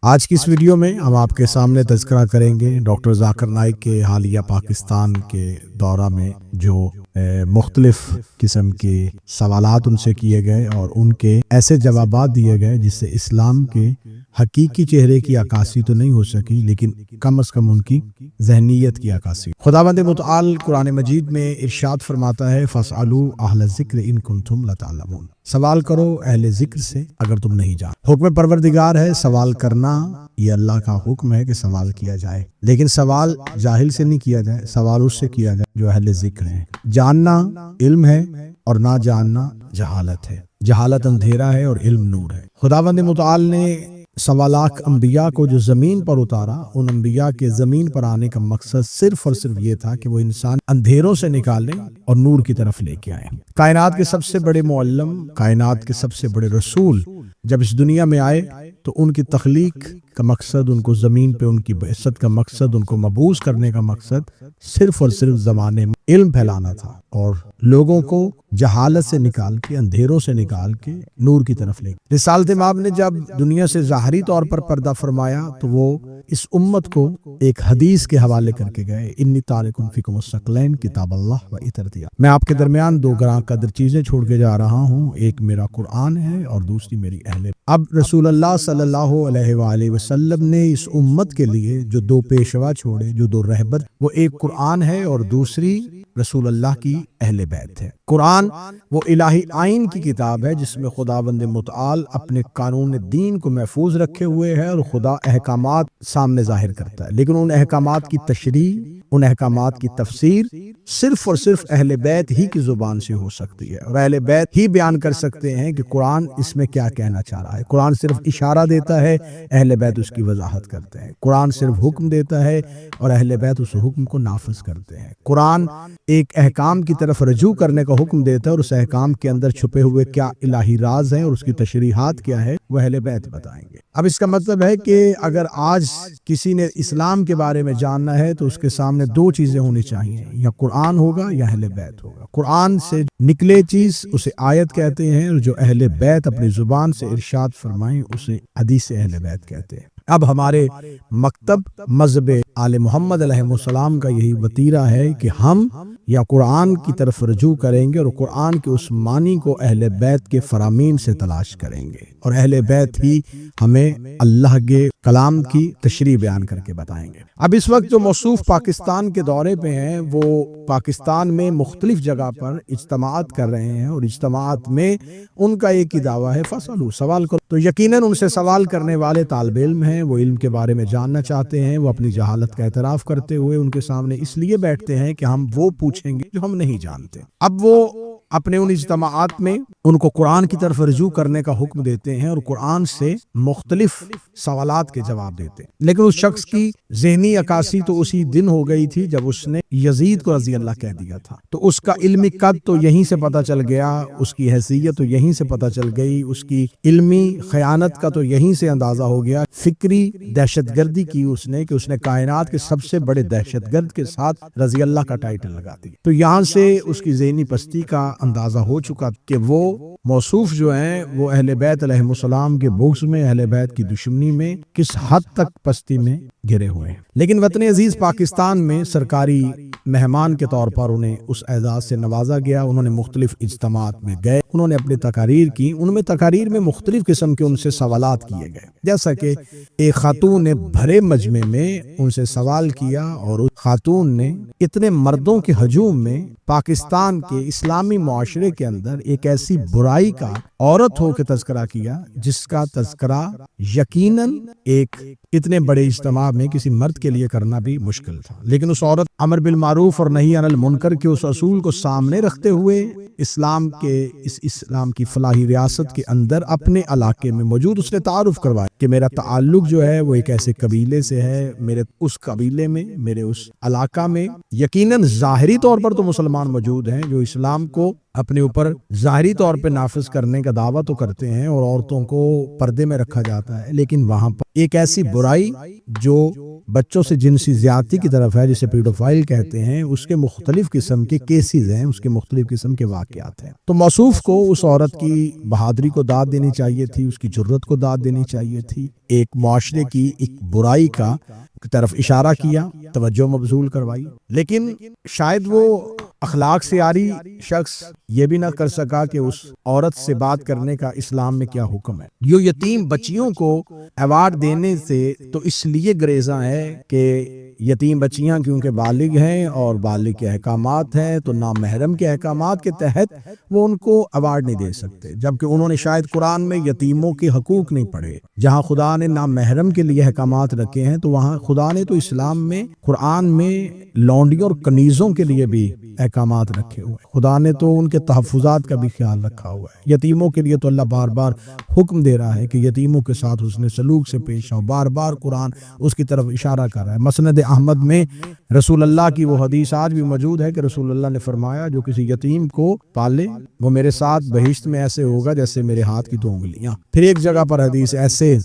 آج کی اس ویڈیو میں ہم آپ کے سامنے تذکرہ کریں گے ڈاکٹر ذاکر نائک کے حالیہ پاکستان کے دورہ میں جو مختلف قسم کے سوالات ان سے کیے گئے اور ان کے ایسے جوابات دیے گئے جس سے اسلام کے حقیقی چہرے کی عکاسی تو نہیں ہو سکی لیکن کم از کم ان کی ذہنیت کی عکاسی۔ خداوند متعال قرآن مجید میں ارشاد فرماتا ہے فَاسْأَلُوا أَهْلَ الذِّكْرِ إِن كُنتُمْ لَا تَعْلَمُونَ، سوال کرو اہل ذکر سے اگر تم نہیں جانتے۔ حکم پروردگار ہے سوال کرنا، یہ اللہ کا حکم ہے کہ سوال کیا جائے، لیکن سوال جاہل سے نہیں کیا جائے، سوال اس سے کیا جائے جو اہل ذکر ہیں۔ جاننا علم ہے اور نہ جاننا جہالت ہے، جہالت اندھیرا ہے اور علم نور ہے۔ خداوند متعال نے 1.25 لاکھ انبیاء کو جو زمین پر اتارا، ان انبیاء کے زمین پر آنے کا مقصد صرف اور صرف یہ تھا کہ وہ انسان اندھیروں سے نکالیں اور نور کی طرف لے کے آئیں۔ کائنات کے سب سے بڑے معلم، کائنات کے سب سے بڑے رسول جب اس دنیا میں آئے تو ان کی تخلیق کا مقصد، ان کو زمین پہ ان کی بعثت کا مقصد، ان کو مبعوث کرنے کا مقصد صرف اور صرف زمانے میں علم پھیلانا تھا اور لوگوں کو جہالت سے نکال کے، اندھیروں سے نکال کے نور کی طرف لے گئے۔ رسالت مآب نے جب دنیا سے ظاہری طور پر پردہ فرمایا تو وہ اس امت کو ایک حدیث کے حوالے کر کے گئے، انی تارک فیکم الثقلین کتاب اللہ و اطرتی، میں آپ کے درمیان 2 گراں قدر چیزیں چھوڑ کے جا رہا ہوں، ایک میرا قرآن ہے اور دوسری میری اہل۔ اب رسول اللہ صلی اللہ علیہ وآلہ وسلم نے اس امت کے لیے جو 2 پیشوا چھوڑے، جو 2 رہبر، وہ ایک قرآن ہے اور دوسری رسول اللہ کی اہل بیت ہے۔ قرآن وہ الہی آئین کی کتاب ہے جس میں خداوند متعال اپنے قانون دین کو محفوظ رکھے ہوئے ہے اور خدا احکامات سامنے ظاہر کرتا ہے، لیکن ان احکامات کی تشریح، ان احکامات کی تفسیر صرف اور صرف اہل بیت ہی کی زبان سے ہو سکتی ہے اور اہل بیت ہی بیان کر سکتے ہیں کہ قرآن اس میں کیا کہنا چاہ رہا ہے۔ قرآن صرف اشارہ دیتا ہے، اہل بیت اس کی وضاحت کرتے ہیں۔ قرآن صرف حکم دیتا ہے اور اہل بیت اس حکم کو نافذ کرتے ہیں۔ قرآن ایک احکام کی طرف رجوع کرنے کا حکم دیتا ہے اور اس احکام کے اندر چھپے ہوئے کیا الہی راز ہیں اور اس کی تشریحات کیا ہے وہ اہل بیت بتائیں گے۔ اب اس کا مطلب ہے کہ اگر آج کسی نے اسلام کے بارے میں جاننا ہے تو اس کے سامنے 2 چیزیں ہونی چاہیے، یا قرآن ہوگا یا اہل بیت ہوگا۔ قرآن سے نکلے چیز اسے آیت کہتے ہیں اور جو اہل بیت اپنی زبان سے ارشاد فرمائیں اسے حدیث اہل بیت کہتے ہیں۔ اب ہمارے مکتب مذہب آل محمد علیہ السلام کا یہی وتیرہ ہے کہ ہم یا قرآن کی طرف رجوع کریں گے اور قرآن کے اس معنی کو اہل بیت کے فرامین سے تلاش کریں گے اور اہل بیت ہی ہمیں اللہ کے کلام کی تشریح بیان کر کے بتائیں گے۔ اب اس وقت جو موصوف پاکستان کے دورے پہ ہیں وہ پاکستان میں مختلف جگہ پر اجتماعات کر رہے ہیں اور اجتماعات میں ان کا ایک ہی دعویٰ ہے فَاسْأَلُوا، سوال کرو۔ تو یقیناً ان سے سوال کرنے والے طالب علم ہیں، وہ علم کے بارے میں جاننا چاہتے ہیں، وہ اپنی جہالت کا اعتراف کرتے ہوئے ان کے سامنے اس لیے بیٹھتے ہیں کہ ہم وہ پوچھیں گے جو ہم نہیں جانتے۔ اب وہ اپنے ان اجتماعات میں ان کو قرآن کی طرف رجوع کرنے کا حکم دیتے ہیں اور قرآن سے مختلف سوالات کے جواب دیتے ہیں، لیکن اس شخص کی ذہنی عکاسی تو اسی دن ہو گئی تھی جب اس نے یزید کو رضی اللہ کہہ دیا تھا، تو اس کا علمی قد تو یہیں سے پتہ چل گیا، اس کی حیثیت تو یہیں سے پتہ چل گئی، اس کی علمی خیانت کا تو یہیں سے اندازہ ہو گیا۔ فکری دہشت گردی کی اس نے کہ اس نے کائنات کے سب سے بڑے دہشت گرد کے ساتھ رضی اللہ کا ٹائٹل لگا دیا، تو یہاں سے اس کی ذہنی پستی کا اندازہ ہو چکا کہ وہ موصوف جو ہیں وہ اہل بیت علیہ السلام کے بغض میں، اہل بیت کی دشمنی میں کس حد تک پستی میں گرے ہوئے ہیں۔ لیکن وطن عزیز پاکستان میں سرکاری مہمان کے طور پر انہیں اس اعزاز سے نوازا گیا، انہوں نے مختلف اجتماعات میں گئے، انہوں نے اپنی تقاریر کی، ان میں تقاریر میں مختلف قسم کے ان سے سوالات کیے گئے، جیسا کہ ایک خاتون نے بھرے مجمع میں ان سے سوال کیا اور اس خاتون نے اتنے مردوں کے ہجوم میں پاکستان کے اسلامی معاشرے کے اندر ایک ایسی برائی کا عورت ہو کے تذکرہ کیا جس کا تذکرہ یقیناً ایک اتنے بڑے اجتماع میں کسی مرد کے لیے کرنا بھی مشکل تھا، لیکن اس عورت امر بالمعروف اور نہی عن المنکر کے اس اصول کو سامنے رکھتے ہوئے اسلام کی فلاحی ریاست کے اندر اپنے علاقے میں موجود اس نے تعارف کروایا کہ میرا تعلق جو ہے وہ ایک ایسے قبیلے سے ہے، میرے اس قبیلے میں، میرے اس علاقہ میں یقیناً ظاہری طور پر تو مسلمان موجود ہیں جو اسلام کو اپنے اوپر ظاہری طور پہ نافذ کرنے کا دعویٰ تو کرتے ہیں اور عورتوں کو پردے میں رکھا جاتا ہے، لیکن وہاں پر ایک ایسی برائی جو بچوں سے جنسی زیادتی کی طرف ہے، جسے پیڈوفائل کہتے ہیں، اس کے مختلف قسم کے کیسز ہیں، اس کے مختلف قسم کے واقعات ہیں۔ تو موصوف کو اس عورت کی بہادری کو داد دینی چاہیے تھی، اس کی جرت کو داد دینی چاہیے تھی، ایک معاشرے کی ایک برائی کا طرف اشارہ کیا، توجہ مبذول کروائی، لیکن شاید وہ اخلاق سے عاری شخص یہ بھی نہ کر سکا کہ اس عورت سے بات کرنے کا اسلام میں کیا حکم ہے۔ یہ یتیم بچیوں کو ایوارڈ دینے سے تو اس لیے گریزاں ہے کہ یتیم بچیاں کیونکہ بالغ ہیں اور بالغ کے احکامات ہیں، تو نامحرم کے احکامات کے تحت وہ ان کو ایوارڈ نہیں دے سکتے، جبکہ انہوں نے شاید قرآن میں یتیموں کے حقوق نہیں پڑھے۔ جہاں خدا نے نامحرم کے لیے احکامات رکھے ہیں، تو وہاں خدا نے تو اسلام میں قرآن میں لونڈیوں اور کنیزوں کے لیے بھی احکامات رکھے ہوئے ہیں۔ خدا نے تو ان کے تحفظات کا بھی خیال رکھا ہوا ہے۔ یتیموں کے لیے تو اللہ بار بار حکم دے رہا ہے کہ یتیموں کے ساتھ حسن سلوک سے پیش آؤ، بار بار قرآن اس کی طرف اشارہ کر رہا ہے۔ مسند احمد میں رسول اللہ کی وہ حدیث آج بھی موجود ہے کہ رسول اللہ نے فرمایا جو کسی یتیم کو پالے وہ میرے ساتھ بہشت میں ایسے ہوگا جیسے میرے ہاتھ کی 2 انگلیاں۔ پھر ایک جگہ پر حدیث ایسے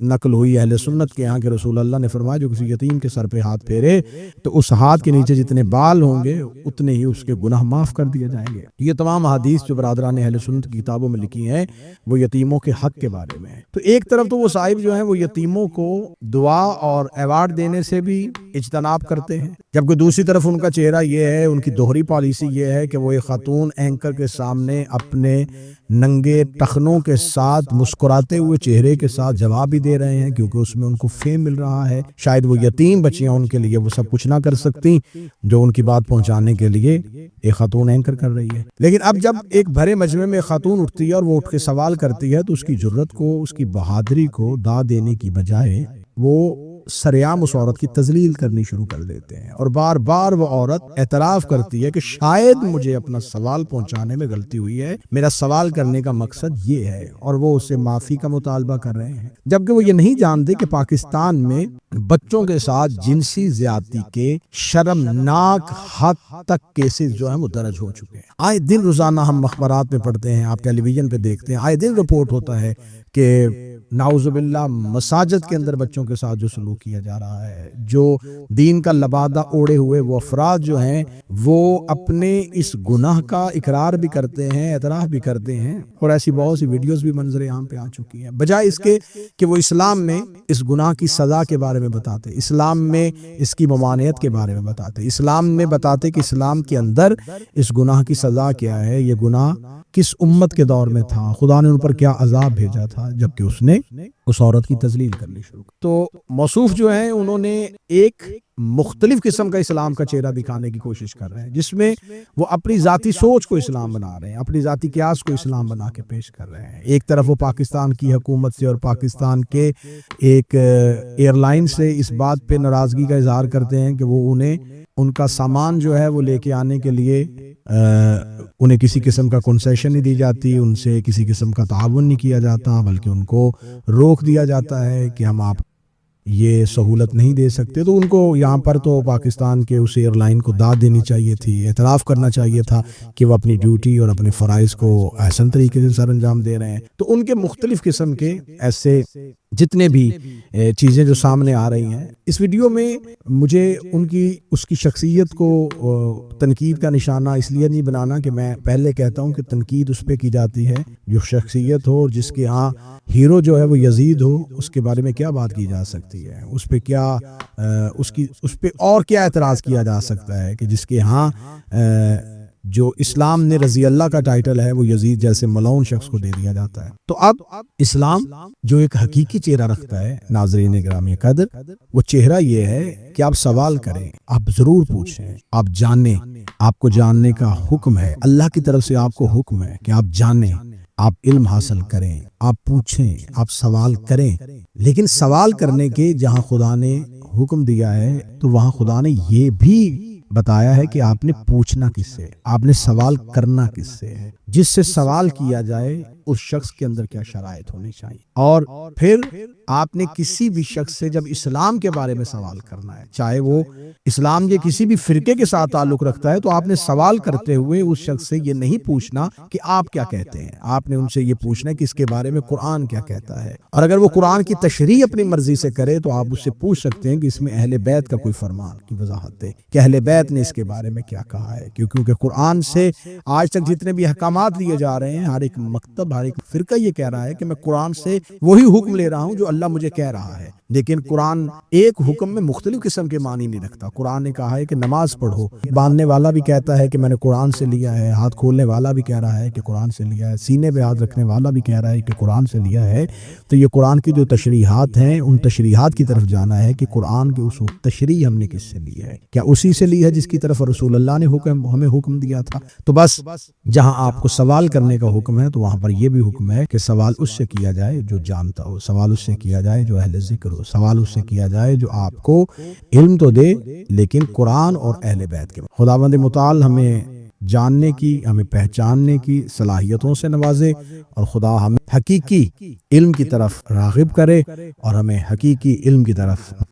نقل ہوئی اہل سنت کے یہاں کہ رسول اللہ نے فرمایا جو کسی یتیم کے سر پہ ہاتھ پھیرے تو اس ہاتھ کے نیچے جتنے بال ہوں گے اتنے ہی اس کے گناہ معاف کر دیے جائیں گے۔ یہ تمام حدیث جو برادران اہل سنت کی کتابوں میں لکھی ہیں وہ یتیموں کے حق کے بارے میں ہے۔ تو ایک طرف تو وہ صاحب جو ہیں وہ یتیموں کو دعا اور ایوارڈ دینے سے بھی اجتناب کرتے ہیں، جبکہ دوسری طرف ان کا چہرہ یہ ہے، ان کی دوہری پالیسی یہ ہے کہ وہ ایک خاتون اینکر کے سامنے اپنے ننگے ٹخنوں کے ساتھ مسکراتے ہوئے چہرے کے ساتھ جواب بھی دے رہے ہیں، کیونکہ اس میں ان کو فیم مل رہا ہے۔ شاید وہ یتیم بچیاں ان کے لیے وہ سب کچھ نہ کر سکتی جو ان کی بات پہنچانے کے لیے ایک خاتون اینکر کر رہی ہے۔ لیکن اب جب ایک بھرے مجمع میں خاتون اٹھتی ہے اور وہ اٹھ کے سوال کرتی ہے تو اس کی جرت کو، اس کی بہادری کو داد دینے کی بجائے وہ سریعام اس عورت کی تذلیل کرنی شروع کر دیتے ہیں، اور بار بار وہ عورت اعتراف کرتی ہے کہ شاید مجھے اپنا سوال پہنچانے میں غلطی ہوئی ہے، میرا سوال کرنے کا مقصد یہ ہے، اور وہ اس سے معافی کا مطالبہ کر رہے ہیں، جبکہ وہ یہ نہیں جانتے کہ پاکستان میں بچوں کے ساتھ جنسی زیادتی کے شرمناک حد تک کیسز جو ہیں وہ درج ہو چکے ہیں۔ آئے دن روزانہ ہم اخبارات میں پڑھتے ہیں، آپ ٹیلی ویژن پہ دیکھتے ہیں، آئے دن رپورٹ ہوتا ہے کہ نعوذ باللہ مساجد کے اندر بچوں کے ساتھ جو سلوک کیا جا رہا ہے، جو دین کا لبادہ اوڑے ہوئے وہ افراد جو ہیں وہ اپنے اس گناہ کا اقرار بھی کرتے ہیں، اعتراف بھی کرتے ہیں، اور ایسی بہت سی ویڈیوز بھی منظر عام پہ آ چکی ہیں، بجائے اس کے کہ وہ اسلام میں اس گناہ کی سزا کے بارے میں بتاتے، اسلام میں اس کی ممانعت کے بارے میں بتاتے، اسلام میں بتاتے کہ اسلام کے اندر اس گناہ کی سزا کیا ہے، یہ گناہ کس امت کے دور میں تھا، خدا نے ان پر کیا عذاب بھیجا تھا، جبکہ اس نے اس عورت کی تذلیل کرنی شروع کی۔ تو موصوف جو ہیں انہوں نے ایک مختلف قسم کا اسلام کا چہرہ دکھانے کی کوشش کر رہے ہیں، جس میں وہ اپنی ذاتی سوچ کو اسلام بنا رہے ہیں، اپنی ذاتی قیاس کو اسلام بنا کے پیش کر رہے ہیں۔ ایک طرف وہ پاکستان کی حکومت سے اور پاکستان کے ایک ایئر لائن سے اس بات پہ ناراضگی کا اظہار کرتے ہیں کہ وہ انہیں ان کا سامان جو ہے وہ لے کے آنے کے لیے انہیں کسی قسم کا کنسیشن نہیں دی جاتی، ان سے کسی قسم کا تعاون نہیں کیا جاتا، بلکہ ان کو روک دیا جاتا ہے کہ ہم آپ یہ سہولت نہیں دے سکتے۔ تو ان کو یہاں پر تو پاکستان کے اس ایئر لائن کو داد دینی چاہیے تھی، اعتراف کرنا چاہیے تھا کہ وہ اپنی ڈیوٹی اور اپنے فرائض کو احسن طریقے سے سر انجام دے رہے ہیں۔ تو ان کے مختلف قسم کے ایسے جتنے بھی چیزیں جو سامنے آ رہی ہیں، اس ویڈیو میں مجھے ان کی اس کی شخصیت کو تنقید کا نشانہ اس لیے نہیں بنانا کہ میں پہلے کہتا ہوں کہ تنقید اس پہ کی جاتی ہے جو شخصیت ہو، جس کے ہاں ہیرو جو ہے وہ یزید ہو، اس کے بارے میں کیا بات کی جا سکتی ہے، اس پہ کیا اس پہ اور کیا اعتراض کیا جا سکتا ہے کہ جس کے ہاں جو اسلام نے رضی اللہ کا ٹائٹل ہے وہ یزید جیسے ملعون شخص کو دے دیا جاتا ہے۔ تو اب اسلام جو ایک حقیقی چہرہ رکھتا ہے، ناظرین گرامی قدر، وہ چہرہ یہ ہے کہ آپ سوال کریں، آپ ضرور پوچھیں، آپ جانیں، آپ کو جاننے کا حکم ہے، اللہ کی طرف سے آپ کو حکم ہے کہ آپ جانیں، آپ علم حاصل کریں، آپ پوچھیں، آپ سوال کریں، لیکن سوال کرنے کے جہاں خدا نے حکم دیا ہے تو وہاں خدا نے یہ بھی بتایا ہے کہ آپ نے پوچھنا کس سے، آپ نے سوال کرنا کس سے ہے۔ جس سے سوال کیا جائے اس شخص کے اندر کیا شرائط ہونی چاہیے، اور پھر آپ نے کسی بھی شخص سے جب اسلام کے بارے میں سوال کرنا ہے، چاہے وہ اسلام کے کسی بھی فرقے کے ساتھ تعلق رکھتا ہے، تو آپ نے سوال کرتے ہوئے اس شخص سے یہ نہیں پوچھنا کہ آپ کیا کہتے ہیں، آپ نے ان سے یہ پوچھنا ہے کہ اس کے بارے میں قرآن کیا کہتا ہے، اور اگر وہ قرآن کی تشریح اپنی مرضی سے کرے تو آپ اس سے پوچھ سکتے ہیں کہ اس میں اہل بیت کا کوئی فرمان کی وضاحت دے کہ اہل بیت نے اس کے بارے میں کیا کہا ہے، کیونکہ قرآن سے آج تک جتنے بھی احکامات لیے جا رہے ہیں، ہر ایک مکتب، ہر ایک فرقہ یہ کہہ رہا ہے کہ میں قرآن سے وہی حکم لے رہا ہوں جو اللہ مجھے کہہ رہا ہے، لیکن قرآن ایک حکم میں مختلف قسم کے معنی نہیں رکھتا۔ قرآن نے کہا ہے کہ نماز پڑھو، باندھنے والا بھی کہتا ہے کہ میں نے قرآن سے لیا ہے، ہاتھ کھولنے والا بھی کہہ رہا ہے کہ قرآن سے لیا ہے، سینے پہ ہاتھ رکھنے والا بھی کہہ رہا ہے کہ قرآن سے لیا ہے۔ تو یہ قرآن کی جو تشریحات ہیں، ان تشریحات کی طرف جانا ہے کہ قرآن کے اس تشریح ہم نے کس سے لی ہے، کیا اسی سے لی ہے جس کی طرف رسول اللہ نے ہمیں حکم دیا تھا؟ تو بس جہاں آپ کو سوال کرنے کا حکم ہے تو وہاں پر یہ بھی حکم ہے کہ سوال اس سے کیا جائے جو جانتا ہو، سوال اس سے کیا جائے جو اہل ذکر ہو، سوال اس سے کیا جائے جو آپ کو علم تو دے لیکن قرآن اور اہل بیت کے۔ خداوند متعال ہمیں جاننے کی، ہمیں پہچاننے کی صلاحیتوں سے نوازے، اور خدا ہمیں حقیقی علم کی طرف راغب کرے اور ہمیں حقیقی علم کی طرف